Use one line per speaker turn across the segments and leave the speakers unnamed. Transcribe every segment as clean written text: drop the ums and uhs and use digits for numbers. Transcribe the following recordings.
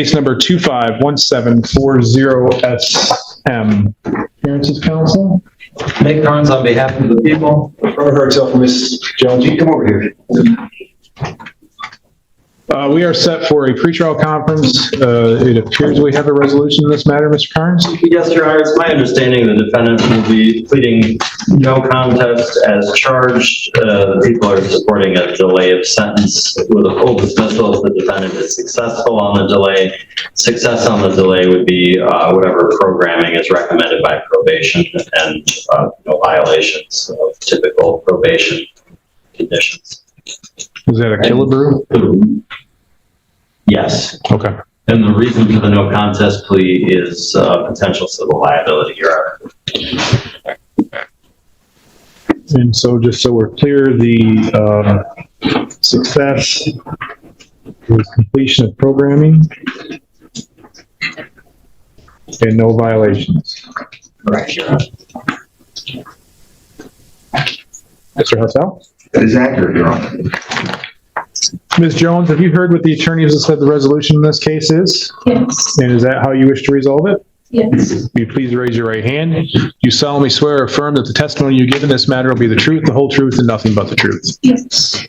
Case number 251740SM. Appearances, counsel?
Nick Carnes on behalf of the people.
Herself, Ms. Jones, you come over here. We are set for a pretrial conference. It appears we have a resolution in this matter, Mr. Carnes.
Yes, Your Honor. It's my understanding the defendant will be pleading no contest as charged. The people are supporting a delay of sentence with a full dismissal if the defendant is successful on the delay. Success on the delay would be whatever programming is recommended by probation and no violations of typical probation conditions.
Is that a Killebrew?
Yes.
Okay.
And the reason for the no contest plea is potential civil liability, Your Honor.
And so just so we're clear, the success is completion of programming and no violations.
Correct, Your Honor.
Mr. Hassel?
That is accurate, Your Honor.
Ms. Jones, have you heard what the attorneys have said the resolution in this case is?
Yes.
And is that how you wish to resolve it?
Yes.
Will you please raise your right hand? Do you solemnly swear or affirm that the testimony you give in this matter will be the truth, the whole truth, and nothing but the truth?
Yes.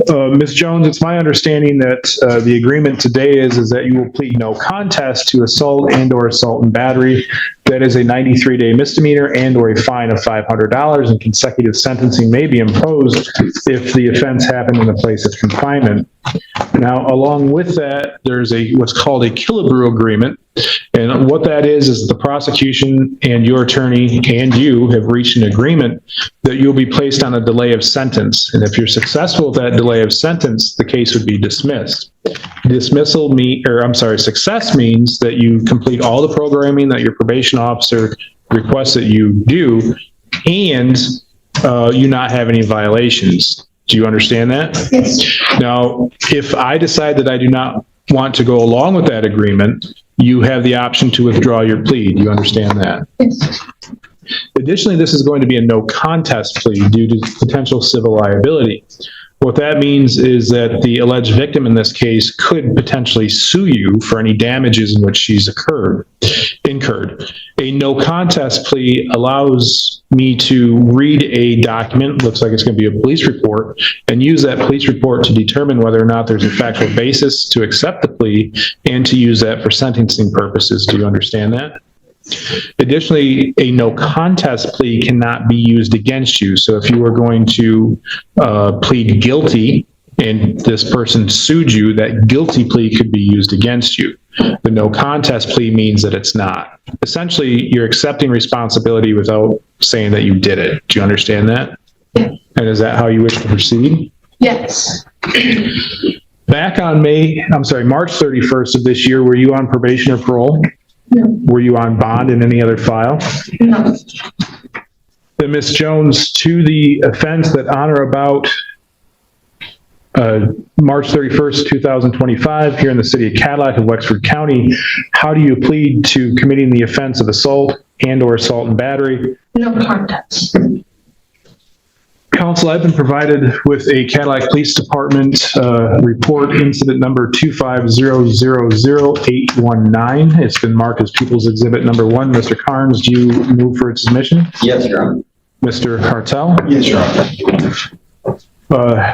Ms. Jones, it's my understanding that the agreement today is that you will plead no contest to assault and/or assault and battery. That is a 93-day misdemeanor and/or a fine of $500, and consecutive sentencing may be imposed if the offense happened in a place of confinement. Now, along with that, there's what's called a Killebrew agreement, and what that is the prosecution and your attorney and you have reached an agreement that you'll be placed on a delay of sentence, and if you're successful with that delay of sentence, the case would be dismissed. Success means that you complete all the programming that your probation officer requests that you do, and you not have any violations. Do you understand that?
Yes.
Now, if I decide that I do not want to go along with that agreement, you have the option to withdraw your plea. Do you understand that?
Yes.
Additionally, this is going to be a no contest plea due to potential civil liability. What that means is that the alleged victim in this case could potentially sue you for any damages in which she's incurred. A no contest plea allows me to read a document, looks like it's going to be a police report, and use that police report to determine whether or not there's a factual basis to accept the plea and to use that for sentencing purposes. Do you understand that? Additionally, a no contest plea cannot be used against you. So if you were going to plead guilty and this person sued you, that guilty plea could be used against you. The no contest plea means that it's not. Essentially, you're accepting responsibility without saying that you did it. Do you understand that?
Yeah.
And is that how you wish to proceed?
Yes.
Back on March 31st of this year, were you on probation or parole?
No.
Were you on bond in any other file?
No.
Then Ms. Jones, to the offense that on or about March 31st, 2025, here in the city of Cadillac of Wexford County, how do you plead to committing the offense of assault and/or assault and battery?
No contest.
Counsel, I've been provided with a Cadillac Police Department report, incident number 2500819. It's been marked as People's Exhibit number 1. Mr. Carnes, do you move for its submission?
Yes, Your Honor.
Mr. Hartel?
Yes, Your Honor.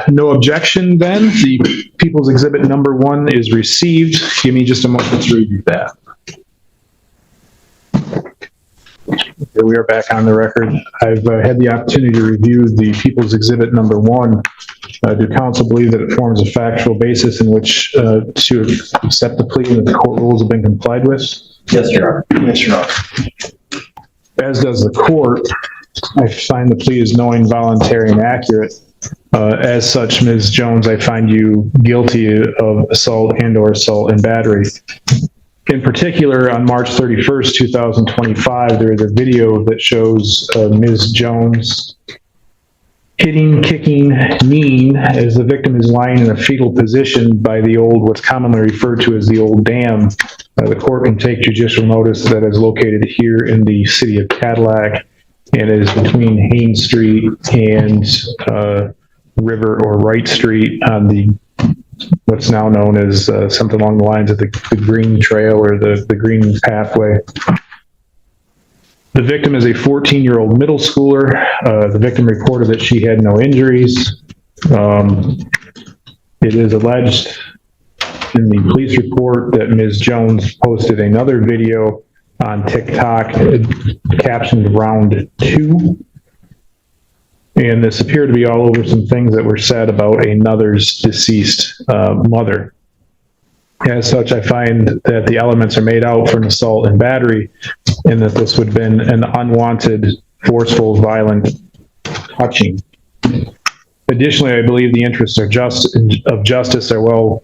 No objection then. The People's Exhibit number 1 is received. Give me just a moment to review that. Here we are back on the record. I've had the opportunity to review the People's Exhibit number 1. Do counsel believe that it forms a factual basis in which to accept the plea and that the court rules have been complied with?
Yes, Your Honor.
Yes, Your Honor.
As does the court. I find the plea is knowing, voluntary, and accurate. As such, Ms. Jones, I find you guilty of assault and/or assault and battery. In particular, on March 31st, 2025, there is a video that shows Ms. Jones hitting, kicking, kneeing as the victim is lying in a fetal position by what's commonly referred to as the old dam. The court can take judicial notice that is located here in the city of Cadillac and is between Haynes Street and River or Wright Street on the what's now known as something along the lines of the green trail or the green pathway. The victim is a 14-year-old middle schooler. The victim reported that she had no injuries. It is alleged in the police report that Ms. Jones posted another video on TikTok captioned round 2. And this appeared to be all over some things that were said about another's deceased mother. As such, I find that the elements are made out for an assault and battery, and that this would have been an unwanted, forceful, violent touching. Additionally, I believe the interests of justice are well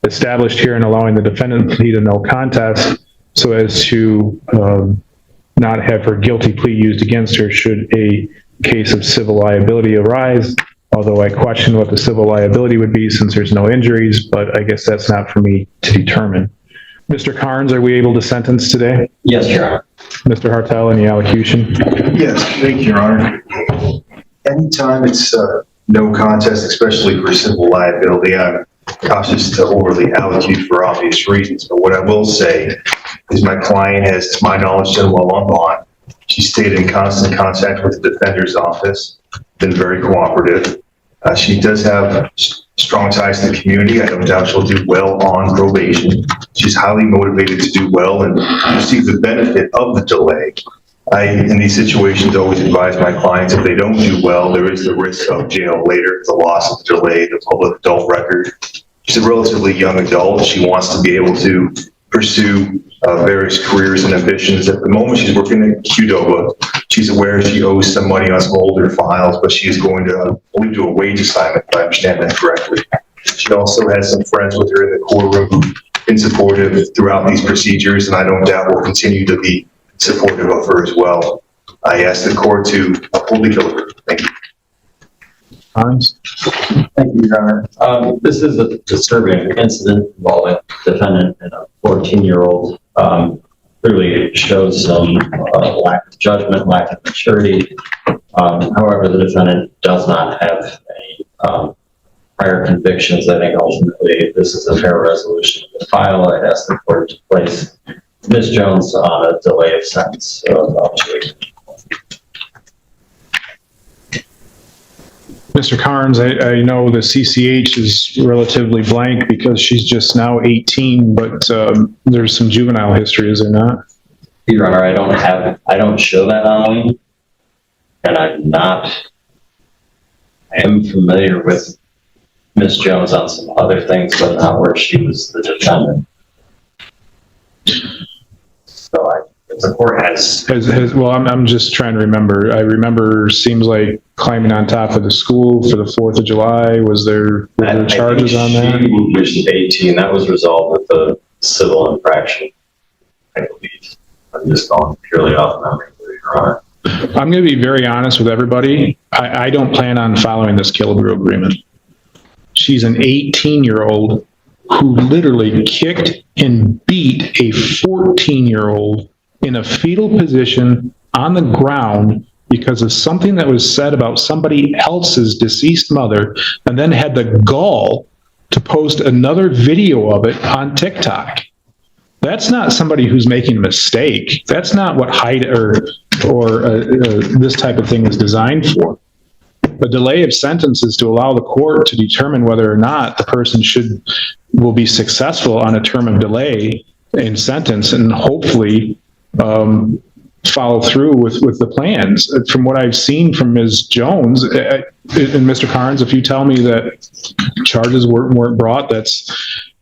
established here in allowing the defendant to plead a no contest so as to not have her guilty plea used against her should a case of civil liability arise, although I question what the civil liability would be since there's no injuries, but I guess that's not for me to determine. Mr. Carnes, are we able to sentence today?
Yes, Your Honor.
Mr. Hartel, any allocution?
Yes, thank you, Your Honor. Anytime it's no contest, especially for civil liability, I'm cautious to overly allocute for obvious reasons. But what I will say is my client has, to my knowledge, done well on bond. She stayed in constant contact with the defender's office, been very cooperative. She does have strong ties to the community. I don't doubt she'll do well on probation. She's highly motivated to do well and receive the benefit of the delay. I, in these situations, always advise my clients if they don't do well, there is the risk of jail later, the loss of the delay, the public adult record. She's a relatively young adult. She wants to be able to pursue various careers and ambitions. At the moment, she's working at Qdoba. She's aware she owes some money on some older files, but she is going to, I believe, do a wage assignment, if I understand that correctly. She also has some friends with her in the courtroom who've been supportive throughout these procedures, and I don't doubt will continue to be supportive of her as well. I ask the court to uphold the guilty. Thank you.
Carnes?
Thank you, Your Honor. This is a disturbing incident involving a defendant and a 14-year-old. Clearly shows some lack of judgment, lack of maturity. However, the defendant does not have any prior convictions. I think ultimately this is a fair resolution of the file. I'd ask the court to place Ms. Jones on a delay of sentence of 2 weeks.
Mr. Carnes, I know the CCH is relatively blank because she's just now 18, but there's some juvenile history, is there not?
Your Honor, I don't show that on me, and I am familiar with Ms. Jones on some other things, but not where she was the defendant. So the court has
well, I'm just trying to remember. I remember seems like climbing on top of the school for the 4th of July. Was there charges on that?
She was 18. That was resolved with a civil infraction, I believe. I'm just going purely off memory, Your Honor.
I'm going to be very honest with everybody. I don't plan on following this Killebrew agreement. She's an 18-year-old who literally kicked and beat a 14-year-old in a fetal position on the ground because of something that was said about somebody else's deceased mother, and then had the gall to post another video of it on TikTok. That's not somebody who's making a mistake. That's not what this type of thing is designed for. A delay of sentence is to allow the court to determine whether or not the person will be successful on a term of delay in sentence, and hopefully follow through with the plans. From what I've seen from Ms. Jones, and Mr. Carnes, if you tell me that charges weren't brought,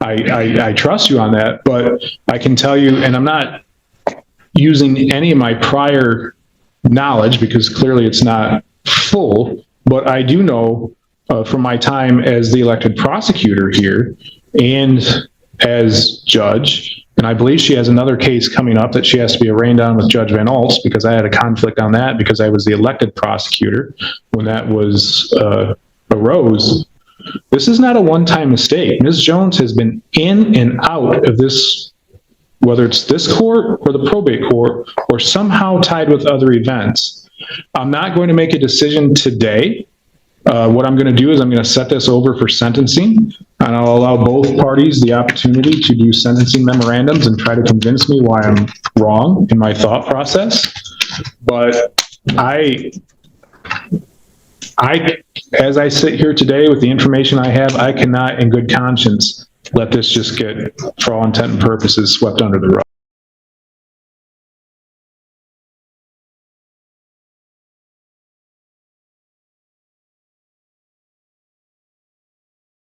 I trust you on that, but I can tell you, and I'm not using any of my prior knowledge because clearly it's not full, but I do know from my time as the elected prosecutor here and as judge, and I believe she has another case coming up that she has to be arraigned on with Judge Van Olst, because I had a conflict on that because I was the elected prosecutor when that was arose. This is not a one-time mistake. Ms. Jones has been in and out of this, whether it's this court or the probate court or somehow tied with other events. I'm not going to make a decision today What I'm going to do is I'm going to set this over for sentencing, and I'll allow both parties the opportunity to do sentencing memorandums and try to convince me why I'm wrong in my thought process. But as I sit here today with the information I have, I cannot in good conscience let this just get, for all intent and purposes, swept under the rug.